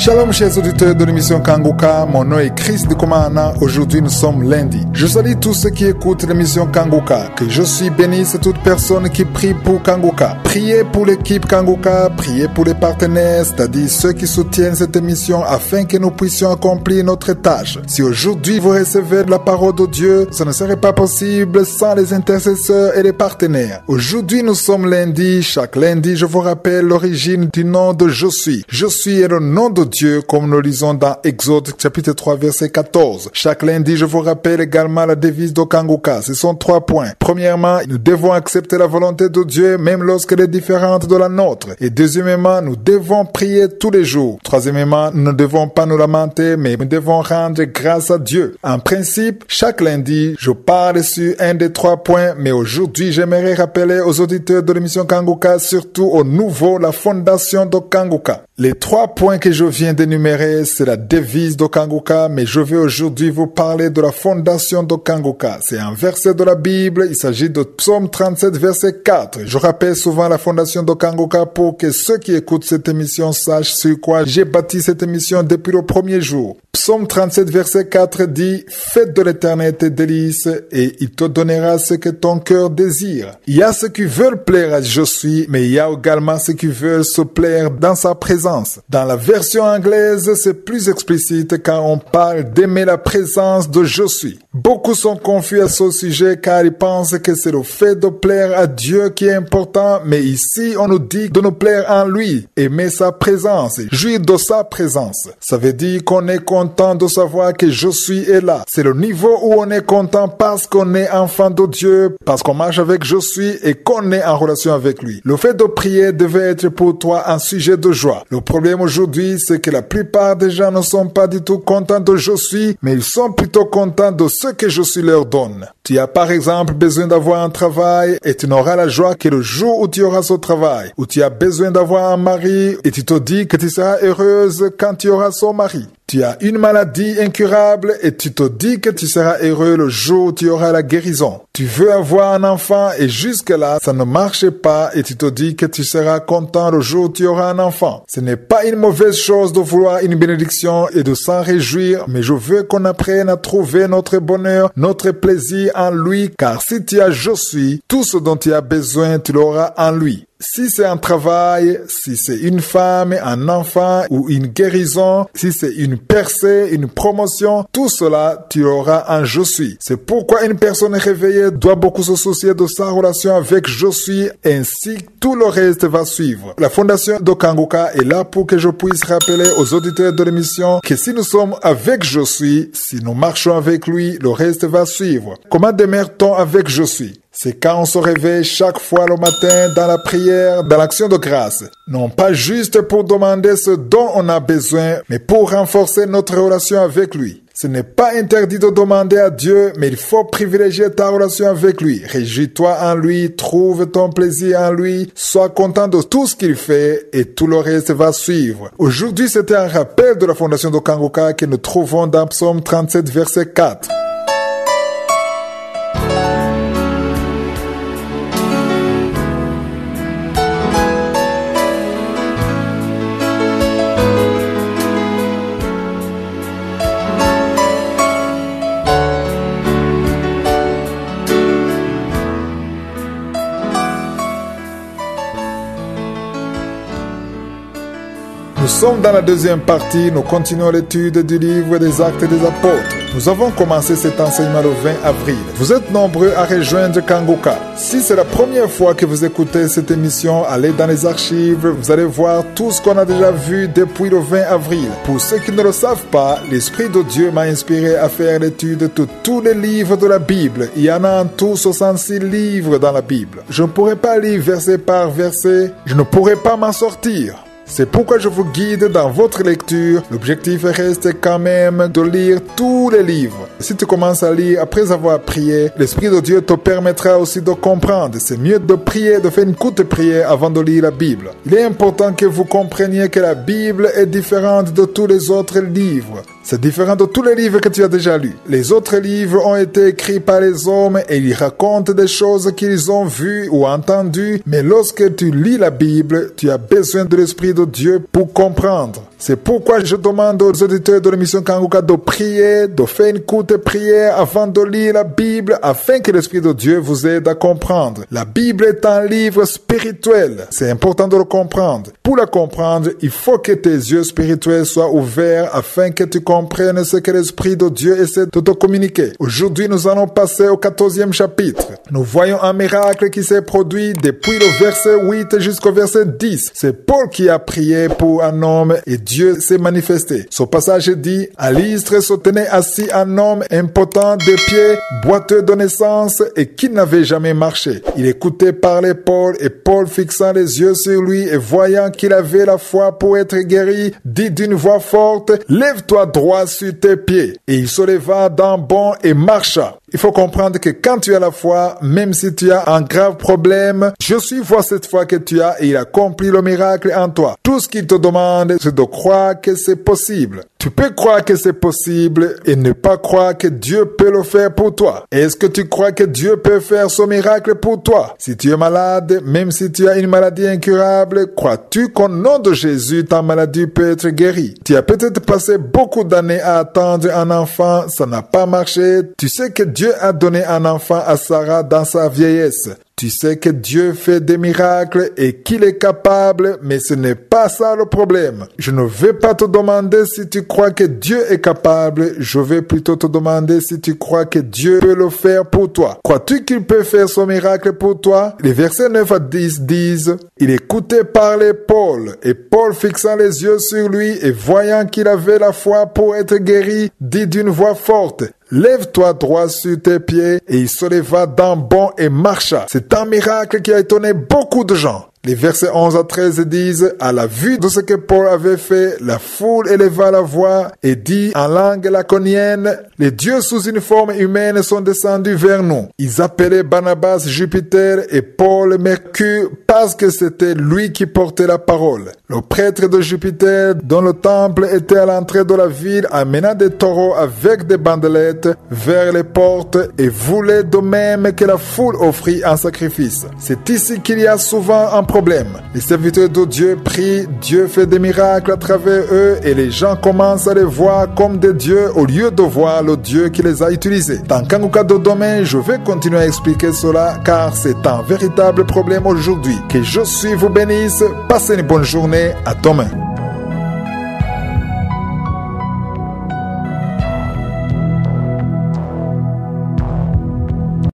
Shalom chers auditeurs de l'émission Kanguka, mon nom est Chris de Komana. Aujourd'hui nous sommes lundi. Je salue tous ceux qui écoutent l'émission Kanguka, que je suis bénisse toute personne qui prie pour Kanguka. Priez pour l'équipe Kanguka, priez pour les partenaires, c'est-à-dire ceux qui soutiennent cette émission afin que nous puissions accomplir notre tâche. Si aujourd'hui vous recevez de la parole de Dieu, ce ne serait pas possible sans les intercesseurs et les partenaires. Aujourd'hui nous sommes lundi. Chaque lundi je vous rappelle l'origine du nom de Je suis. Je suis est le nom de Dieu, comme nous lisons dans Exode chapitre 3 verset 14. Chaque lundi, je vous rappelle également la devise de Kanguka. Ce sont 3 points. Premièrement, nous devons accepter la volonté de Dieu même lorsqu'elle est différente de la nôtre. Et deuxièmement, nous devons prier tous les jours. Troisièmement, nous ne devons pas nous lamenter, mais nous devons rendre grâce à Dieu. En principe, chaque lundi, je parle sur un des 3 points, mais aujourd'hui, j'aimerais rappeler aux auditeurs de l'émission Kanguka, surtout aux nouveaux, la fondation de Kanguka. Les 3 points que je viens d'énumérer, c'est la devise de Kanguka, mais je vais aujourd'hui vous parler de la fondation de Kanguka. C'est un verset de la Bible, il s'agit de Psaume 37, verset 4. Je rappelle souvent la fondation de Kanguka pour que ceux qui écoutent cette émission sachent sur quoi j'ai bâti cette émission depuis le premier jour. Psaume 37, verset 4 dit « Faites de l'Éternel tes délices et il te donnera ce que ton cœur désire. » Il y a ceux qui veulent plaire à Je suis, mais il y a également ceux qui veulent se plaire dans sa présence. Dans la version anglaise, c'est plus explicite quand on parle d'aimer la présence de Je suis. Beaucoup sont confus à ce sujet car ils pensent que c'est le fait de plaire à Dieu qui est important, mais ici on nous dit de nous plaire en lui, aimer sa présence, jouir de sa présence. Ça veut dire qu'on est content de savoir que Je suis est là. C'est le niveau où on est content parce qu'on est enfant de Dieu, parce qu'on marche avec Je suis et qu'on est en relation avec lui. Le fait de prier devait être pour toi un sujet de joie. Le problème aujourd'hui, c'est que la plupart des gens ne sont pas du tout contents de Je suis, mais ils sont plutôt contents de ce que Je suis leur donne. Tu as par exemple besoin d'avoir un travail et tu n'auras la joie que le jour où tu auras ce travail. Ou tu as besoin d'avoir un mari et tu te dis que tu seras heureuse quand tu auras son mari. Tu as une maladie incurable et tu te dis que tu seras heureux le jour où tu auras la guérison. Tu veux avoir un enfant et jusque-là, ça ne marche pas et tu te dis que tu seras content le jour où tu auras un enfant. Ce n'est pas une mauvaise chose de vouloir une bénédiction et de s'en réjouir, mais je veux qu'on apprenne à trouver notre bonheur, notre plaisir en lui, car si tu as Je suis, tout ce dont tu as besoin, tu l'auras en lui. Si c'est un travail, si c'est une femme, un enfant ou une guérison, si c'est une percée, une promotion, tout cela, tu l'auras en Je suis. C'est pourquoi une personne réveillée doit beaucoup se soucier de sa relation avec Je suis, ainsi tout le reste va suivre. La fondation de Kanguka est là pour que je puisse rappeler aux auditeurs de l'émission que si nous sommes avec Je suis, si nous marchons avec lui, le reste va suivre. Comment demeure-t-on avec Je suis? C'est quand on se réveille chaque fois le matin dans la prière, dans l'action de grâce. Non pas juste pour demander ce dont on a besoin, mais pour renforcer notre relation avec lui. Ce n'est pas interdit de demander à Dieu, mais il faut privilégier ta relation avec lui. Réjouis-toi en lui, trouve ton plaisir en lui, sois content de tout ce qu'il fait et tout le reste va suivre. Aujourd'hui, c'était un rappel de la fondation de Kanguka que nous trouvons dans Psaume 37, verset 4. Nous sommes dans la deuxième partie, nous continuons l'étude du livre des Actes des Apôtres. Nous avons commencé cet enseignement le 20 avril. Vous êtes nombreux à rejoindre Kanguka. Si c'est la première fois que vous écoutez cette émission, allez dans les archives, vous allez voir tout ce qu'on a déjà vu depuis le 20 avril. Pour ceux qui ne le savent pas, l'Esprit de Dieu m'a inspiré à faire l'étude de tous les livres de la Bible. Il y en a en tout 66 livres dans la Bible. Je ne pourrais pas lire verset par verset, je ne pourrais pas m'en sortir. C'est pourquoi je vous guide dans votre lecture. L'objectif reste quand même de lire tous les livres. Si tu commences à lire après avoir prié, l'Esprit de Dieu te permettra aussi de comprendre. C'est mieux de prier, de faire une courte prière avant de lire la Bible. Il est important que vous compreniez que la Bible est différente de tous les autres livres. C'est différent de tous les livres que tu as déjà lus. Les autres livres ont été écrits par les hommes et ils racontent des choses qu'ils ont vues ou entendues. Mais lorsque tu lis la Bible, tu as besoin de l'Esprit de Dieu pour comprendre. C'est pourquoi je demande aux auditeurs de l'émission Kanguka de prier, de faire une courte prière avant de lire la Bible afin que l'Esprit de Dieu vous aide à comprendre. La Bible est un livre spirituel. C'est important de le comprendre. Pour la comprendre, il faut que tes yeux spirituels soient ouverts afin que tu comprennes ce que l'Esprit de Dieu essaie de te communiquer. Aujourd'hui, nous allons passer au 14e chapitre. Nous voyons un miracle qui s'est produit depuis le verset 8 jusqu'au verset 10. C'est Paul qui a prié pour un homme et Dieu s'est manifesté. Ce passage dit, à Lystre se tenait assis un homme impotent de pieds, boiteux de naissance et qui n'avait jamais marché. Il écoutait parler Paul et Paul fixant les yeux sur lui et voyant qu'il avait la foi pour être guéri, dit d'une voix forte, lève-toi droit sur tes pieds. Et il se leva d'un bond et marcha. Il faut comprendre que quand tu as la foi, même si tu as un grave problème, Jésus voit cette foi que tu as et il accomplit le miracle en toi. Tout ce qu'il te demande, c'est de croire que c'est possible. Tu peux croire que c'est possible et ne pas croire que Dieu peut le faire pour toi. Est-ce que tu crois que Dieu peut faire ce miracle pour toi? Si tu es malade, même si tu as une maladie incurable, crois-tu qu'au nom de Jésus, ta maladie peut être guérie? Tu as peut-être passé beaucoup d'années à attendre un enfant, ça n'a pas marché. Tu sais que Dieu a donné un enfant à Sarah dans sa vieillesse. Tu sais que Dieu fait des miracles et qu'il est capable, mais ce n'est pas ça le problème. Je ne vais pas te demander si tu crois que Dieu est capable, je vais plutôt te demander si tu crois que Dieu peut le faire pour toi. Crois-tu qu'il peut faire ce miracle pour toi? Les versets 9 à 10 disent, il écoutait parler Paul, et Paul fixant les yeux sur lui et voyant qu'il avait la foi pour être guéri, dit d'une voix forte, lève-toi droit sur tes pieds, et il se leva d'un bond et marcha. C'est un miracle qui a étonné beaucoup de gens. Les versets 11 à 13 disent, à la vue de ce que Paul avait fait, la foule éleva la voix et dit en langue laconienne, les dieux sous une forme humaine sont descendus vers nous. Ils appelaient Barnabas Jupiter et Paul Mercure parce que c'était lui qui portait la parole. Le prêtre de Jupiter, dont le temple était à l'entrée de la ville, amena des taureaux avec des bandelettes vers les portes et voulait de même que la foule offrit un sacrifice. C'est ici qu'il y a souvent un problème. Les serviteurs de Dieu prient, Dieu fait des miracles à travers eux et les gens commencent à les voir comme des dieux au lieu de voir le Dieu qui les a utilisés. Dans Kanguka de demain, je vais continuer à expliquer cela car c'est un véritable problème aujourd'hui. Que Jésus vous bénisse. Passez une bonne journée. À demain.